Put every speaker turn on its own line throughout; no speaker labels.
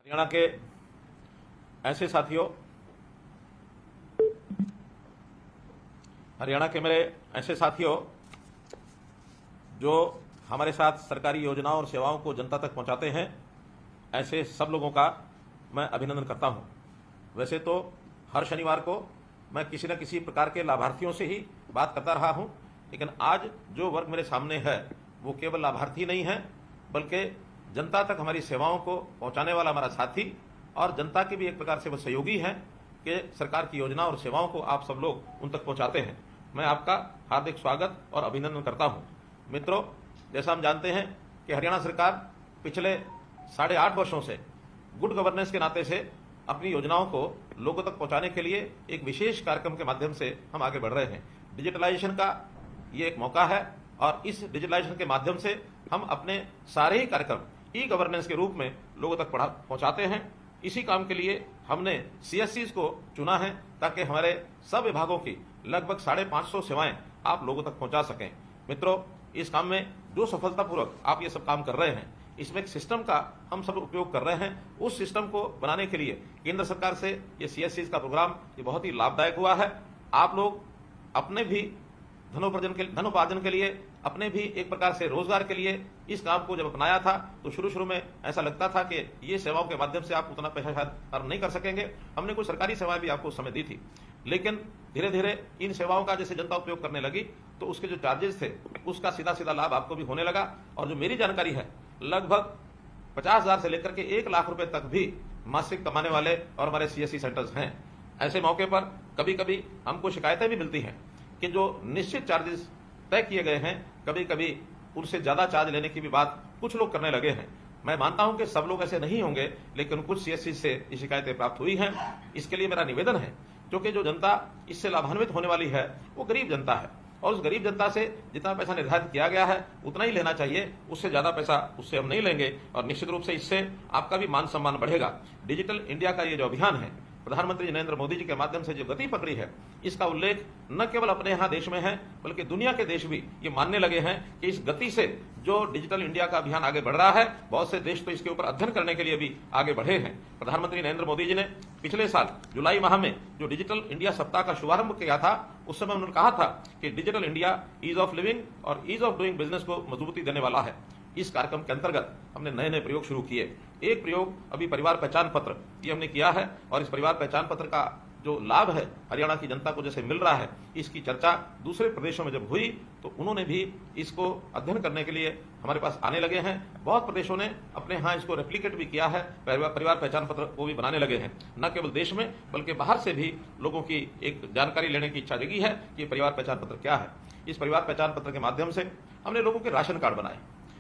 हरियाणा के ऐसे साथियों, हरियाणा के मेरे ऐसे साथियों जो हमारे साथ सरकारी योजनाओं और सेवाओं को जनता तक पहुंचाते हैं, ऐसे सब लोगों का मैं अभिनंदन करता हूं। वैसे तो हर शनिवार को मैं किसी न किसी प्रकार के लाभार्थियों से ही बात करता रहा हूं, लेकिन आज जो वर्ग मेरे सामने है वो केवल लाभार्थी नहीं है, बल्कि जनता तक हमारी सेवाओं को पहुंचाने वाला हमारा साथी और जनता के भी एक प्रकार से वो सहयोगी हैं कि सरकार की योजना और सेवाओं को आप सब लोग उन तक पहुंचाते हैं। मैं आपका हार्दिक स्वागत और अभिनंदन करता हूं। मित्रों, जैसा हम जानते हैं कि हरियाणा सरकार पिछले 8.5 वर्षों से गुड गवर्नेंस के नाते से अपनी योजनाओं को लोगों तक पहुंचाने के लिए एक विशेष कार्यक्रम के माध्यम से हम आगे बढ़ रहे हैं। डिजिटलाइजेशन का ये एक मौका है और इस डिजिटलाइजेशन के माध्यम से हम अपने सारे ही कार्यक्रम ई गवर्नेंस के रूप में लोगों तक पहुंचाते हैं। इसी काम के लिए हमने CSCs को चुना है ताकि हमारे सब विभागों की लगभग 550 सेवाएं आप लोगों तक पहुंचा सकें। मित्रों, इस काम में जो सफलतापूर्वक आप ये सब काम कर रहे हैं, इसमें एक सिस्टम का हम सब उपयोग कर रहे हैं। उस सिस्टम को बनाने के लिए केंद्र सरकार से ये CSCs का प्रोग्राम ये बहुत ही लाभदायक हुआ है। आप लोग अपने भी धनोपार्जन के लिए, अपने भी एक प्रकार से रोजगार के लिए इस काम को जब अपनाया था तो शुरू में ऐसा लगता था कि ये सेवाओं के माध्यम से आप उतना पैसा शायद अर्न नहीं कर सकेंगे। हमने कुछ सरकारी सेवाएं भी आपको उस समय दी थी, लेकिन धीरे धीरे इन सेवाओं का जैसे जनता उपयोग करने लगी तो उसके जो चार्जेस थे उसका सीधा सीधा लाभ आपको भी होने लगा। और जो मेरी जानकारी है, लगभग 50,000 से लेकर के 1 लाख रुपए तक भी मासिक कमाने वाले और हमारे CSC सेंटर्स हैं। ऐसे मौके पर कभी कभी हमको शिकायतें भी मिलती हैं कि जो निश्चित चार्जेस तय किए गए हैं, कभी कभी उनसे ज्यादा चार्ज लेने की भी बात कुछ लोग करने लगे हैं। मैं मानता हूं कि सब लोग ऐसे नहीं होंगे, लेकिन कुछ CSC से ये शिकायतें प्राप्त हुई हैं। इसके लिए मेरा निवेदन है, क्योंकि जो जनता इससे लाभान्वित होने वाली है वो गरीब जनता है और उस गरीब जनता से जितना पैसा निर्धारित किया गया है उतना ही लेना चाहिए, उससे ज्यादा पैसा उससे हम नहीं लेंगे और निश्चित रूप से इससे आपका भी मान सम्मान बढ़ेगा। डिजिटल इंडिया का ये जो अभियान है, प्रधानमंत्री नरेंद्र मोदी जी के माध्यम से जो गति पकड़ी है, इसका उल्लेख न केवल अपने यहाँ देश में है बल्कि दुनिया के देश भी ये मानने लगे हैं कि इस गति से जो डिजिटल इंडिया का अभियान आगे बढ़ रहा है, बहुत से देश तो इसके ऊपर अध्ययन करने के लिए भी आगे बढ़े हैं। प्रधानमंत्री नरेंद्र मोदी जी ने पिछले साल जुलाई माह में जो डिजिटल इंडिया सप्ताह का शुभारंभ किया था, उस समय उन्होंने कहा था कि digital India ease of living और ईज ऑफ डूइंग बिजनेस को मजबूती देने वाला है। इस कार्यक्रम के अंतर्गत हमने नए नए प्रयोग शुरू किए। एक प्रयोग अभी परिवार पहचान पत्र ये हमने किया है और इस परिवार पहचान पत्र का जो लाभ है हरियाणा की जनता को जैसे मिल रहा है, इसकी चर्चा दूसरे प्रदेशों में जब हुई तो उन्होंने भी इसको अध्ययन करने के लिए हमारे पास आने लगे हैं। बहुत प्रदेशों ने अपने यहाँ इसको रेप्लिकेट भी किया है, परिवार पहचान पत्र वो भी बनाने लगे हैं। न केवल देश में बल्कि बाहर से भी लोगों की एक जानकारी लेने की इच्छा जगी है कि परिवार पहचान पत्र क्या है। इस परिवार पहचान पत्र के माध्यम से हमने लोगों के राशन कार्ड बनाए,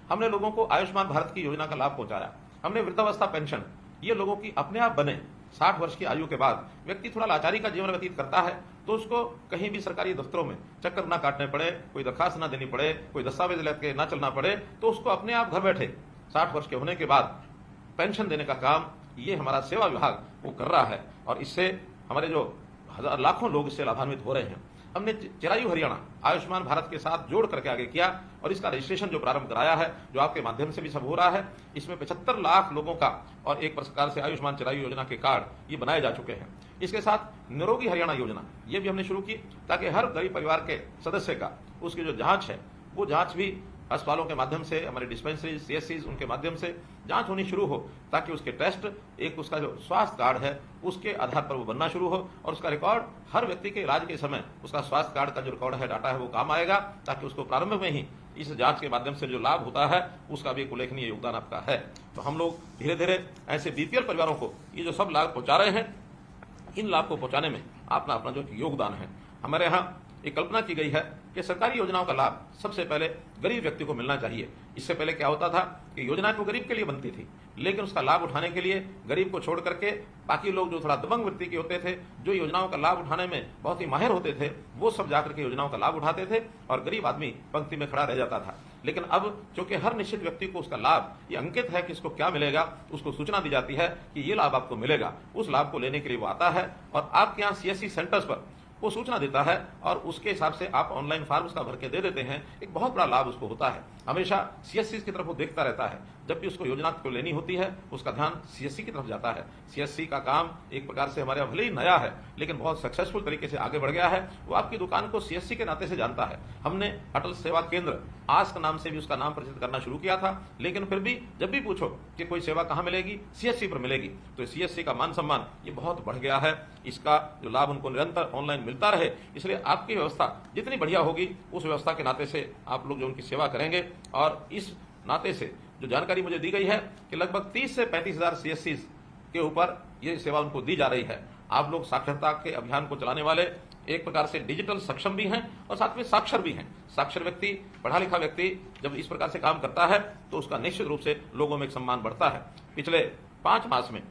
हमने लोगों को आयुष्मान भारत की योजना का लाभ पहुंचाया, हमने वृद्धावस्था पेंशन ये लोगों की अपने आप बने। 60 वर्ष की आयु के बाद व्यक्ति थोड़ा लाचारी का जीवन व्यतीत करता है तो उसको कहीं भी सरकारी दफ्तरों में चक्कर ना काटने पड़े, कोई दरखास्त ना देनी पड़े, कोई दस्तावेज लेके ना चलना पड़े, तो उसको अपने आप घर बैठे 60 वर्ष के होने के बाद पेंशन देने का काम ये हमारा सेवा विभाग वो कर रहा है और इससे हमारे जो लाखों लोग इससे लाभान्वित हो रहे हैं। हमने चिरायु हरियाणा आयुष्मान भारत के साथ जोड़ करके आगे किया और इसका रजिस्ट्रेशन जो प्रारंभ कराया है, जो आपके माध्यम से भी सब हो रहा है, इसमें 75 लाख लोगों का और एक प्रकार से आयुष्मान चिरायु योजना के कार्ड ये बनाए जा चुके हैं। इसके साथ निरोगी हरियाणा योजना ये भी हमने शुरू की ताकि हर गरीब परिवार के सदस्य का उसकी जो जांच है वो जांच भी अस्पतालों के माध्यम से, हमारे डिस्पेंसरी CSCs उनके माध्यम से जांच होनी शुरू हो ताकि उसके टेस्ट, एक उसका जो स्वास्थ्य कार्ड है उसके आधार पर वो बनना शुरू हो और उसका रिकॉर्ड हर व्यक्ति के इलाज के समय उसका स्वास्थ्य कार्ड का जो रिकॉर्ड है, डाटा है, वो काम आएगा ताकि उसको प्रारंभ में ही इस जांच के माध्यम से जो लाभ होता है उसका भी एक उल्लेखनीय योगदान आपका है। तो हम लोग धीरे धीरे ऐसे BPL परिवारों को ये जो सब लाभ पहुंचा रहे हैं, इन लाभ को पहुंचाने में अपना अपना जो योगदान है। हमारे यहाँ एक कल्पना की गई है कि सरकारी योजनाओं का लाभ सबसे पहले गरीब व्यक्ति को मिलना चाहिए। इससे पहले क्या होता था कि योजनाएं तो गरीब के लिए बनती थी, लेकिन उसका लाभ उठाने के लिए गरीब को छोड़ करके बाकी लोग जो थोड़ा दबंग वृत्ति के होते थे, जो योजनाओं का लाभ उठाने में बहुत ही माहिर होते थे, वो सब जाकर के योजनाओं का लाभ उठाते थे और गरीब आदमी पंक्ति में खड़ा रह जाता था। लेकिन अब चूंकि हर निश्चित व्यक्ति को उसका लाभ ये अंकित है कि इसको क्या मिलेगा, उसको सूचना दी जाती है कि ये लाभ आपको मिलेगा। उस लाभ को लेने के लिए वो आता है और आपके यहाँ CSC सेंटर्स पर वो सूचना देता है और उसके हिसाब से आप ऑनलाइन फॉर्म उसका भर के दे देते हैं, एक बहुत बड़ा लाभ उसको होता है। हमेशा सीएससी की तरफ वो देखता रहता है, जब भी उसको योजना को लेनी होती है उसका ध्यान सीएससी की तरफ जाता है। सीएससी का काम एक प्रकार से हमारे भले ही नया है लेकिन बहुत सक्सेसफुल तरीके से आगे बढ़ गया है। वो आपकी दुकान को सीएससी के नाते से जानता है। हमने अटल सेवा केंद्र आस्क नाम से भी उसका नाम प्रचित करना शुरू किया था, लेकिन फिर भी जब भी पूछो कि कोई सेवा कहां मिलेगी, सीएससी पर मिलेगी। तो सीएससी का मान सम्मान ये बहुत बढ़ गया है। इसका जो लाभ उनको निरंतर ऑनलाइन मिलता रहे, इसलिए आपकी व्यवस्था जितनी बढ़िया होगी उस व्यवस्था के नाते से आप लोग जो उनकी सेवा करेंगे। और इस नाते से जो जानकारी मुझे दी गई है कि लगभग 30 से 35,000 सीएससी के ऊपर ये सेवा उनको दी जा रही है। आप लोग साक्षरता के अभियान को चलाने वाले एक प्रकार से डिजिटल सक्षम भी हैं और साथ में साक्षर भी हैं। साक्षर व्यक्ति, पढ़ा लिखा व्यक्ति जब इस प्रकार से काम करता है तो उसका निश्चित रूप से लोगों में एक सम्मान बढ़ता है। पिछले 5 मास में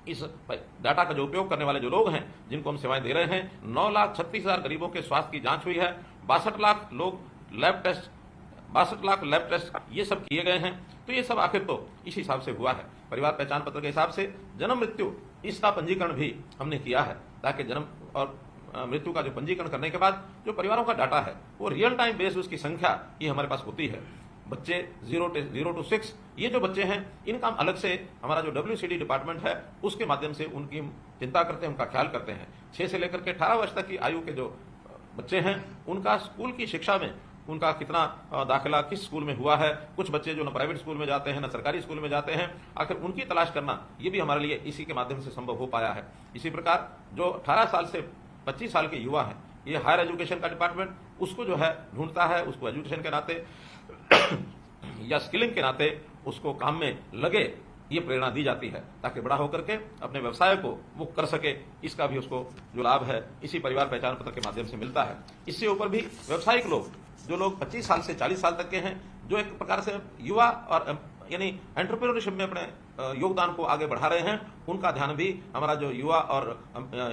इस डाटा का जो उपयोग करने वाले जो लोग हैं, जिनको हम सेवाएं दे रहे हैं, 9,36,000 गरीबों के स्वास्थ्य की जांच हुई है। 62 लाख लैब टेस्ट ये सब किए गए हैं। तो ये सब आखिर तो इस हिसाब से हुआ है। परिवार पहचान पत्र के हिसाब से जन्म मृत्यु इसका पंजीकरण भी हमने किया है, ताकि जन्म और मृत्यु का जो पंजीकरण करने के बाद जो परिवारों का डाटा है वो रियल टाइम बेस उसकी संख्या ये हमारे पास होती है। बच्चे 0 to 6 ये जो बच्चे हैं इनका हम अलग से हमारा जो WCD डिपार्टमेंट है उसके माध्यम से उनकी चिंता करते हैं, उनका ख्याल करते हैं। 6 से लेकर के 18 वर्ष तक की आयु के जो बच्चे हैं उनका स्कूल की शिक्षा में उनका कितना दाखिला किस स्कूल में हुआ है। कुछ बच्चे जो न प्राइवेट स्कूल में जाते हैं न सरकारी स्कूल में जाते हैं, आखिर उनकी तलाश करना ये भी हमारे लिए इसी के माध्यम से संभव हो पाया है। इसी प्रकार जो 18 साल से 25 साल के युवा हैं, ये हायर एजुकेशन का डिपार्टमेंट उसको जो है ढूंढता है, उसको एजुकेशन के नाते या स्किलिंग के नाते उसको काम में लगे, ये प्रेरणा दी जाती है ताकि बड़ा होकर के अपने व्यवसाय को वो कर सके। इसका भी उसको जो लाभ है इसी परिवार पहचान पत्र के माध्यम से मिलता है। इससे ऊपर भी व्यावसायिक लोग, जो लोग 25 साल से 40 साल तक के हैं, जो एक प्रकार से युवा और यानी एंटरप्रेन्योरशिप में अपने योगदान को आगे बढ़ा रहे हैं, उनका ध्यान भी हमारा जो युवा और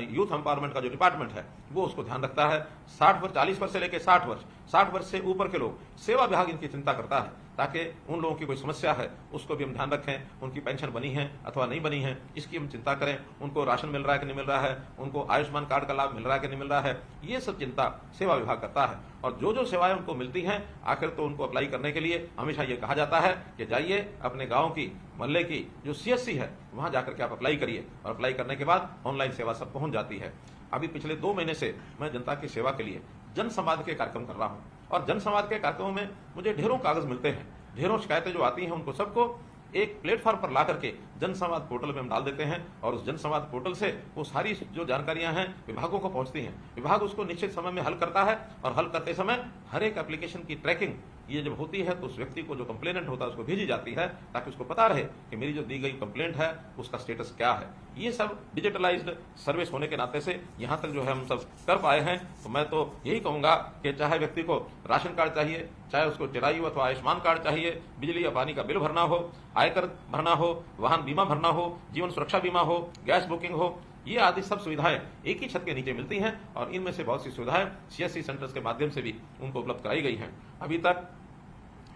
यूथ एम्पावरमेंट का जो डिपार्टमेंट है वो उसको ध्यान रखता है। 40 वर्ष से लेकर 60 वर्ष से ऊपर के लोग, सेवा विभाग इनकी चिंता करता है ताकि उन लोगों की कोई समस्या है उसको भी हम ध्यान रखें। उनकी पेंशन बनी है अथवा नहीं बनी है इसकी हम चिंता करें। उनको राशन मिल रहा है कि नहीं मिल रहा है, उनको आयुष्मान कार्ड का लाभ मिल रहा है कि नहीं मिल रहा है, ये सब चिंता सेवा विभाग करता है। और जो सेवाएं उनको मिलती हैं आखिर तो उनको अप्लाई करने के लिए हमेशा ये कहा जाता है कि जाइए अपने गांव की, मोहल्ले की जो सीएससी है वहां जाकर के आप अप्लाई करिए, और अप्लाई करने के बाद ऑनलाइन सेवा सब पहुंच जाती है। अभी पिछले 2 महीने से मैं जनता की सेवा के लिए जन संवाद के कार्यक्रम कर रहा हूं, और जन संवाद के कार्यक्रमों में मुझे ढेरों कागज मिलते हैं, ढेरों शिकायतें जो आती हैं उनको सबको एक प्लेटफॉर्म पर ला करके जन संवाद पोर्टल में हम डाल देते हैं, और उस जन संवाद पोर्टल से वो सारी जो जानकारियां हैं विभागों को पहुंचती हैं। विभाग उसको निश्चित समय में हल करता है, और हल करते समय हर एक एप्लीकेशन की ट्रैकिंग ये जब होती है तो उस व्यक्ति को जो कंप्लेनेंट होता है उसको भेजी जाती है, ताकि उसको पता रहे कि मेरी जो दी गई कंप्लेंट है उसका स्टेटस क्या है। ये सब डिजिटलाइज्ड सर्विस होने के नाते से यहाँ तक जो है हम सब कर पाए हैं। तो मैं तो यही कहूंगा कि चाहे व्यक्ति को राशन कार्ड चाहिए, चाहे उसको चिरायु अथवा आयुष्मान कार्ड चाहिए, बिजली या पानी का बिल भरना हो, आयकर भरना हो, वाहन बीमा भरना हो, जीवन सुरक्षा बीमा हो, गैस बुकिंग हो, ये आदि सब सुविधाएं एक ही छत के नीचे मिलती हैं। और इनमें से बहुत सी सुविधाएं सीएससी सेंटर्स के माध्यम से भी उनको उपलब्ध कराई गई हैं। अभी तक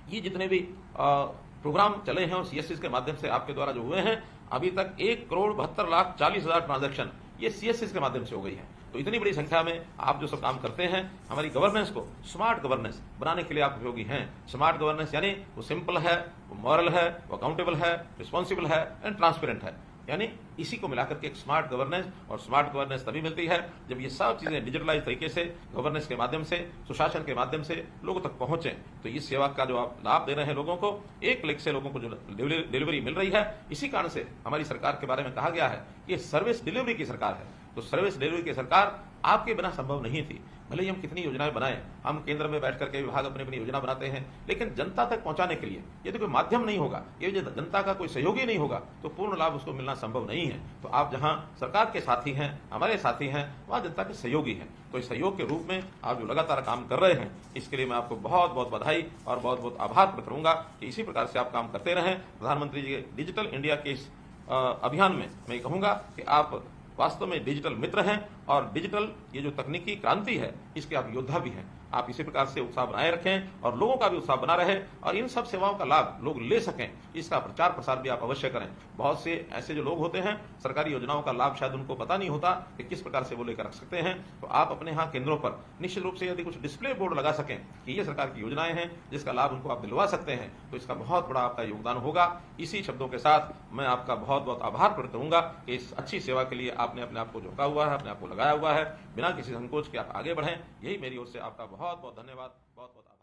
ये जितने भी प्रोग्राम चले हैं और सीएससी के माध्यम से आपके द्वारा जो हुए हैं, अभी तक 1,72,40,000 ट्रांजैक्शन ये सीएससी के माध्यम से हो गई है। तो इतनी बड़ी संख्या में आप जो सब काम करते हैं, हमारी गवर्नेंस को स्मार्ट गवर्नेंस बनाने के लिए आप उपयोगी हैं। स्मार्ट गवर्नेंस यानी वो सिंपल है, वो मॉरल है, वो अकाउंटेबल है, रिस्पॉन्सिबल है एंड ट्रांसपेरेंट है। यानी इसी को मिलाकर के एक स्मार्ट गवर्नेंस, और स्मार्ट गवर्नेंस तभी मिलती है जब ये सब चीजें डिजिटलाइज तरीके से गवर्नेंस के माध्यम से, सुशासन के माध्यम से लोगों तक पहुंचे। तो इस सेवा का जो आप लाभ दे रहे हैं लोगों को, एक क्लिक से लोगों को जो डिलीवरी मिल रही है, इसी कारण से हमारी सरकार के बारे में कहा गया है कि सर्विस डिलीवरी की सरकार है। तो सर्विस डिलीवरी की सरकार आपके बिना संभव नहीं थी। भले ही हम कितनी योजनाएं बनाएं, हम केंद्र में बैठ करके विभाग अपनी अपनी योजना बनाते हैं, लेकिन जनता तक पहुंचाने के लिए यदि कोई माध्यम नहीं होगा, ये जनता का कोई सहयोगी नहीं होगा, तो पूर्ण लाभ उसको मिलना संभव नहीं है। तो आप जहां सरकार के साथी हैं, हमारे साथी हैं, वहां जनता के सहयोगी हैं। तो इस सहयोग के रूप में आप जो लगातार काम कर रहे हैं, इसके लिए मैं आपको बहुत बहुत बधाई और बहुत बहुत आभार प्रकट करूंगा कि इसी प्रकार से आप काम करते रहें। प्रधानमंत्री जी के डिजिटल इंडिया के इस अभियान में मैं कहूंगा कि आप वास्तव में डिजिटल मित्र हैं, और डिजिटल ये जो तकनीकी क्रांति है इसके आप योद्धा भी हैं। आप इसी प्रकार से उत्साह बनाए रखें और लोगों का भी उत्साह बना रहे और इन सब सेवाओं का लाभ लोग ले सकें, इसका प्रचार प्रसार भी आप अवश्य करें। बहुत से ऐसे जो लोग होते हैं, सरकारी योजनाओं का लाभ शायद उनको पता नहीं होता कि किस प्रकार से वो लेकर रख सकते हैं। तो आप अपने यहाँ केंद्रों पर निश्चित रूप से यदि कुछ डिस्प्ले बोर्ड लगा सकें कि ये सरकार की योजनाएं हैं जिसका लाभ उनको आप दिलवा सकते हैं, तो इसका बहुत बड़ा आपका योगदान होगा। इसी शब्दों के साथ मैं आपका बहुत बहुत आभार प्रकट करूंगा कि इस अच्छी सेवा के लिए आपने अपने आप को झोंका हुआ है, अपने आप को लगाया हुआ है। बिना किसी संकोच के आप आगे बढ़ें, यही मेरी ओर से आपका बहुत बहुत धन्यवाद, बहुत बहुत आभार।